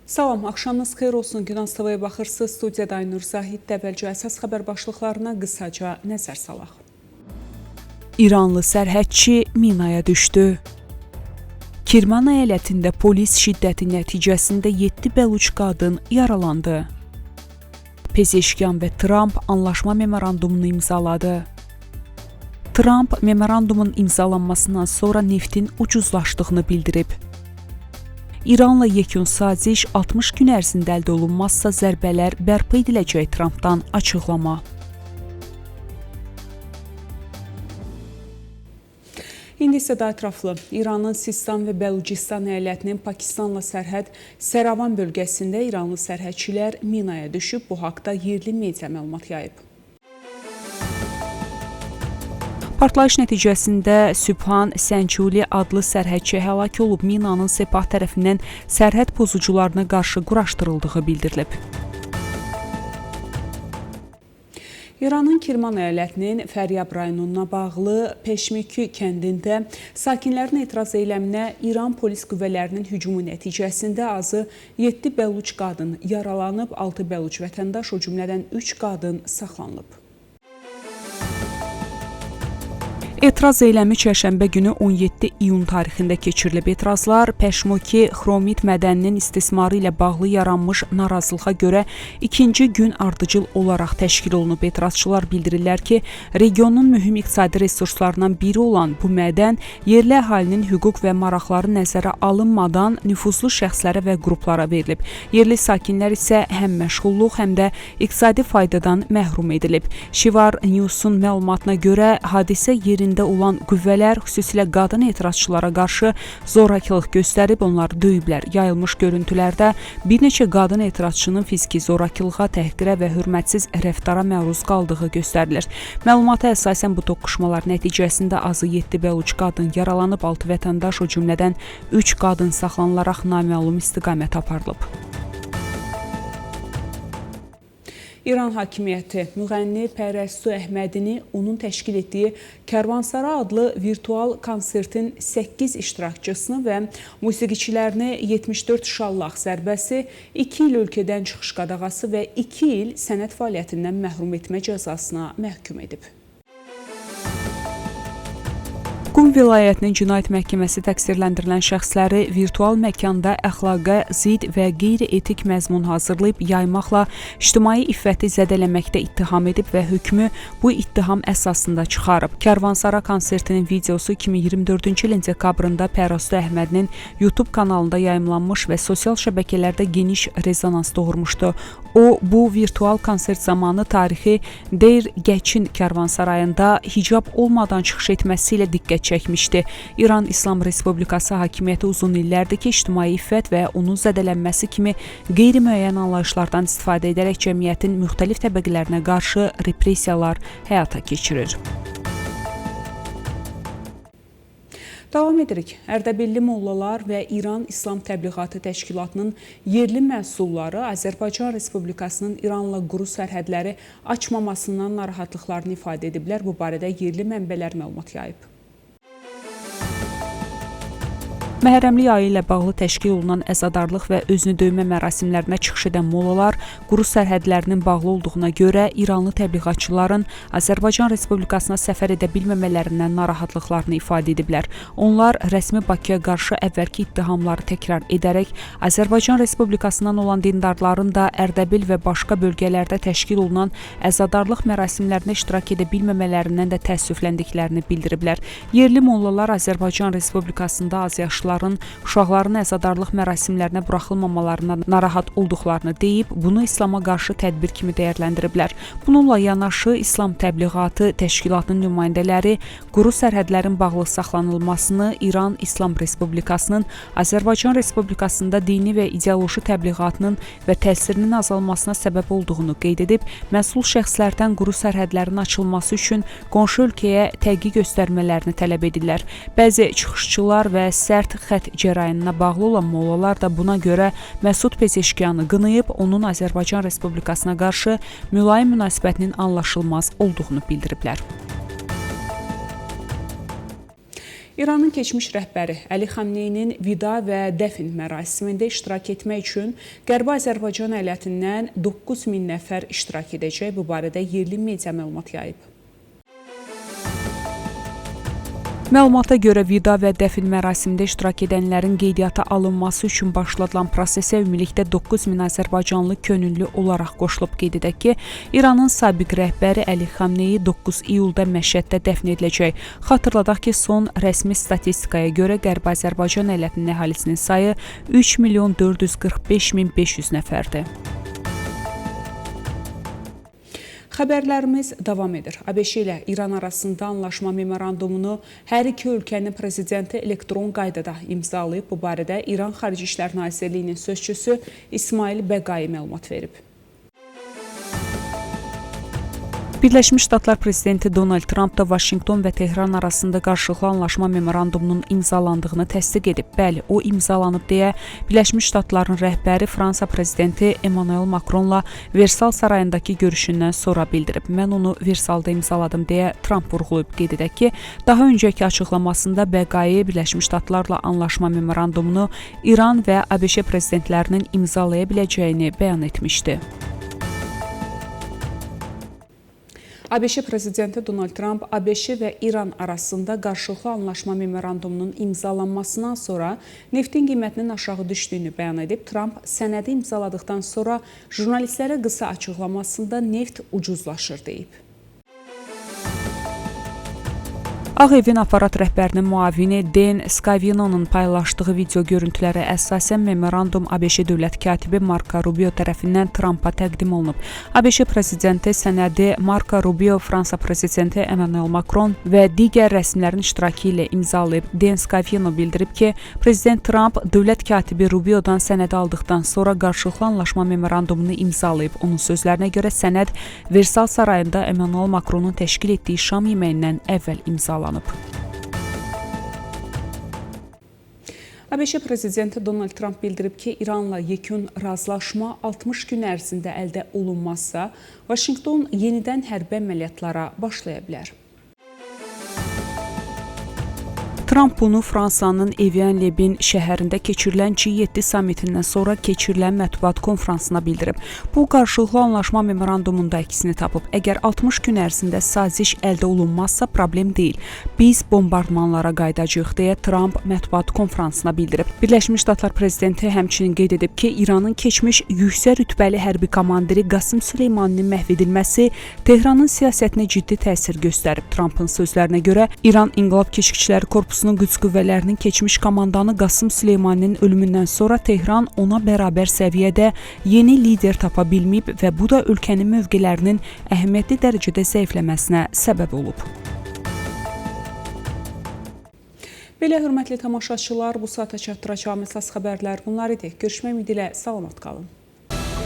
Salam, axşamınız xeyir olsun. Günans TV-yə baxırsınız. Studiyada Aynur Zahid. Əvvəlcə əsas xəbər başlıqlarına qısaca nəzər salaq. İranlı sərhədçi minaya düşdü. Kirman əyalətində polis şiddəti nəticəsində 7 bəluç qadın yaralandı. Pezeşkiyan və Tramp anlaşma memorandumunu imzaladı. Tramp memorandumun imzalanmasından sonra neftin ucuzlaşdığını bildirib. İranla yekun saziş 60 gün ərzində əldə olunmazsa zərbələr bərpa ediləcək Trampdan açıqlama. İndi isə daha ətraflı. İranın Sistan və Bəlucistan əyalətinin Pakistanla sərhəd Səravan bölgəsində İranlı sərhədçilər minaya düşüb. Bu haqda yerli media məlumat yayıb. Partlayış nəticəsində Sübhan Sənculi adlı sərhədçi həlak olub. Minanın Sepah tərəfindən sərhəd pozucularına qarşı quraşdırıldığı bildirilib. İranın Kirman əyalətinin Fəryab rayonuna bağlı Peşmiki kəndində sakinlərin etiraz eyləminə İran polis qüvvələrinin hücumu nəticəsində azı 7 bəluç qadın yaralanıb, 6 bəluç vətəndaş, o cümlədən 3 qadın saxlanılıb. Etiraz eyləmi çərşənbə günü 17 iyun tarixində keçirilib. Etirazlar Peşmoki xromit mədəninin istismarı ilə bağlı yaranmış narazılığa görə ikinci gün ardıcıl olaraq təşkil olunub. Etirazçılar bildirirlər ki, regionun mühüm iqtisadi resurslarından biri olan bu mədən yerli əhalinin hüquq və maraqları nəzərə alınmadan nüfuzlu şəxslərə və qruplara verilib. Yerli sakinlər isə həm məşğulluq, həm də iqtisadi faydadan məhrum edilib. Shivar News-un məlumatına görə hadisə yerində olan qüvvələr xüsusilə qadın etirazçılara qarşı zorakılıq göstərib, onları döyüblər. Yayılmış görüntülərdə bir neçə qadın etirazçının fiziki zorakılığa, təhqirə və hörmətsiz rəftara məruz qaldığı göstərilir. Məlumata əsasən bu toqquşmalar nəticəsində azı 7 bəluç qadın yaralanıb, 6 vətəndaş, o cümlədən 3 qadın saxlanılaraq naməlum istiqamət aparılıb. İran hakimiyyəti müğənni Pərəstu Əhmədini onun təşkil etdiyi Kərvansara adlı virtual konsertin 8 iştirakçısını və musiqiçilərini 74 şallaq zərbəsi, 2 il ölkədən çıxış qadağası və 2 il sənət fəaliyyətindən məhrum etmə cəzasına məhkum edib. Qum vilayətinin cinayət məhkəməsi təqsirləndirilən şəxsləri virtual məkanda əxlaqa zid və qeyri-etik məzmun hazırlayıb, yaymaqla ictimai iffəti zədələməkdə ittiham edib və hökmü bu ittiham əsasında çıxarıb. Kərvansara konsertinin videosu 2024-cü ilin dekabrında Pərəstu Əhmədinin YouTube kanalında yayımlanmış və sosial şəbəkələrdə geniş rezonans doğurmuşdu. O, bu virtual konsert zamanı tarixi Deyr Gəçin Kərvansarayında hicab olmadan çıxış etməsi ilə diqqət çəkmişdi. İran İslam Respublikası hakimiyyəti uzun illərdir ki, ictimai iffət və onun zədələnməsi kimi qeyri-müəyyən anlayışlardan istifadə edərək cəmiyyətin müxtəlif təbəqələrinə qarşı repressiyalar həyata keçirir. Davam edirik. Ərdəbilli mollalar və İran İslam Təbliğatı Təşkilatının yerli məhsulları Azərbaycan Respublikasının İranla quru sərhədləri açmamasından narahatlıqlarını ifadə ediblər. Bu barədə yerli mənbələr məlumat yayıb. Məhərrəmlik ayı ilə bağlı təşkil olunan əzadarlıq və özünü döymə mərasimlərinə çıxış edən mollalar quru sərhədlərinin bağlı olduğuna görə İranlı təbliğatçıların Azərbaycan Respublikasına səfər edə bilməmələrindən narahatlıqlarını ifadə ediblər. Onlar rəsmi Bakıya qarşı əvvəlki ittihamları təkrar edərək Azərbaycan Respublikasından olan dindarların da Ərdəbil və başqa bölgələrdə təşkil olunan əzadarlıq mərasimlərinə iştirak edə bilməmələrindən də təəssüfləndiklərini bildiriblər. Yerli mollalar Azərbaycan Respublikasında azyaşlı uşaqların əzadarlıq mərasimlərinə buraxılmamalarına narahat olduqlarını deyib, bunu İslama qarşı tədbir kimi dəyərləndiriblər. Bununla yanaşı İslam Təbliğatı Təşkilatının nümayəndələri quru sərhədlərin bağlı saxlanılmasını İran İslam Respublikasının Azərbaycan Respublikasında dini və ideoloji təbliğatının və təsirinin azalmasına səbəb olduğunu qeyd edib, məsul şəxslərdən quru sərhədlərin açılması üçün qonşu ölkəyə təqi göstərmələrini tələb edirlər. Bəzi çıxışçılar və sərt xətt cərayinə bağlı olan mollalar da buna görə Məsud Pezeşkiyanı qınayıb, onun Azərbaycan Respublikasına qarşı mülayim münasibətinin anlaşılmaz olduğunu bildiriblər. İranın keçmiş rəhbəri Əli Xamneyinin vida və dəfn mərasimində iştirak etmək üçün Qərbi Azərbaycan əyalətindən 9000 nəfər iştirak edəcək. Bu barədə yerli media məlumat yayıb. Məlumata görə vida və dəfn mərasimində iştirak edənlərin qeydiyyata alınması üçün başladılan prosesə ümumilikdə 9000 azərbaycanlı könüllü olaraq qoşulub. Qeyd edək ki, İranın sabiq rəhbəri Əli Xamneyi 9 iyulda Məşhəddə dəfn ediləcək. Xatırladaq ki, son rəsmi statistikaya görə Qərbi Azərbaycan əyalətinin əhalisinin sayı 3.445.500 nəfərdir. Xəbərlərimiz davam edir. ABŞ ilə İran arasında anlaşma memorandumunu hər iki ölkənin prezidenti elektron qaydada imzalayıb. Bu barədə İran Xarici İşlər Nazirliyinin sözçüsü İsmail Bəqai məlumat verib. Birləşmiş Ştatlar prezidenti Donald Trump da Vaşinqton və Tehran arasında qarşılıqlı anlaşma memorandumunun imzalandığını təsdiq edib. Bəli, o imzalanıb deyə Birləşmiş Ştatların rəhbəri Fransa prezidenti Emmanuel Macronla Versal sarayındakı görüşündən sonra bildirib. Mən onu Versalda imzaladım deyə Trump vurğulayıb. Qeyd edək ki, daha öncəki açıqlamasında Bəqai Birləşmiş Ştatlarla anlaşma memorandumunu İran və ABŞ prezidentlərinin imzalaya biləcəyini bəyan etmişdi. ABŞ prezidenti Donald Trump ABŞ və İran arasında qarşılıqlı anlaşma memorandumunun imzalanmasından sonra neftin qiymətinin aşağı düşdüyünü bəyan edib. Trump sənədi imzaladıqdan sonra jurnalistlərə qısa açıqlamasında neft ucuzlaşır deyib. Ağ Evin aparat rəhbərinin müavini Dan Scaviano'nun paylaşdığı video görüntülərə əsasən memorandum ABŞ dövlət katibi Marco Rubio tərəfindən Trump'a təqdim olunub. ABŞ prezidenti sənədi Marco Rubio, Fransa prezidenti Emmanuel Macron və digər rəsmilərin iştirakı ilə imzalayıb. Dan Scaviano bildirib ki, prezident Trump dövlət katibi Rubio'dan sənədi aldıqdan sonra qarşılıqlı anlaşma memorandumunu imzalayıb. Onun sözlərinə görə sənəd Versal sarayında Emmanuel Macronun təşkil etdiyi şam yeməyindən əvvəl imzalanıb. ABŞ prezidenti Donald Trump bildirib ki, İranla yekun razılaşma 60 gün ərzində əldə olunmazsa, Vaşinqton yenidən hərbi əməliyyatlara başlaya bilər. Trump bunu Fransanın Evian-le-Bain şəhərində keçirilən G7 sammitindən sonra keçirilən mətbuat konfransına bildirib. Bu, qarşılıqlı anlaşma memorandumunda əksini tapıb. Əgər 60 gün ərzində saziş əldə olunmazsa problem deyil. Biz bombardmanlara qayıdacağıq deyə Trump mətbuat konfransına bildirib. Birləşmiş Ştatlar prezidenti həmçinin qeyd edib ki, İranın keçmiş yüksək rütbəli hərbi komandiri Qasım Süleymaninin məhv edilməsi Tehranın siyasətinə ciddi təsir göstərib. Trumpın sözlərinə görə İran İnqilab Keşikçiləri Korpusunun güc qüvvələrinin keçmiş komandanı Qasım Süleymaninin ölümündən sonra Tehran ona bərabər səviyyədə yeni lider tapa bilməyib və bu da ölkənin mövqelərinin əhəmiyyətli dərəcədə zəifləməsinə səbəb olub. Belə hörmətli tamaşaçılar, bu saata çatdıracağımız əsas xəbərlər bunlar idi. Görüşmək ümidi ilə salamat qalın.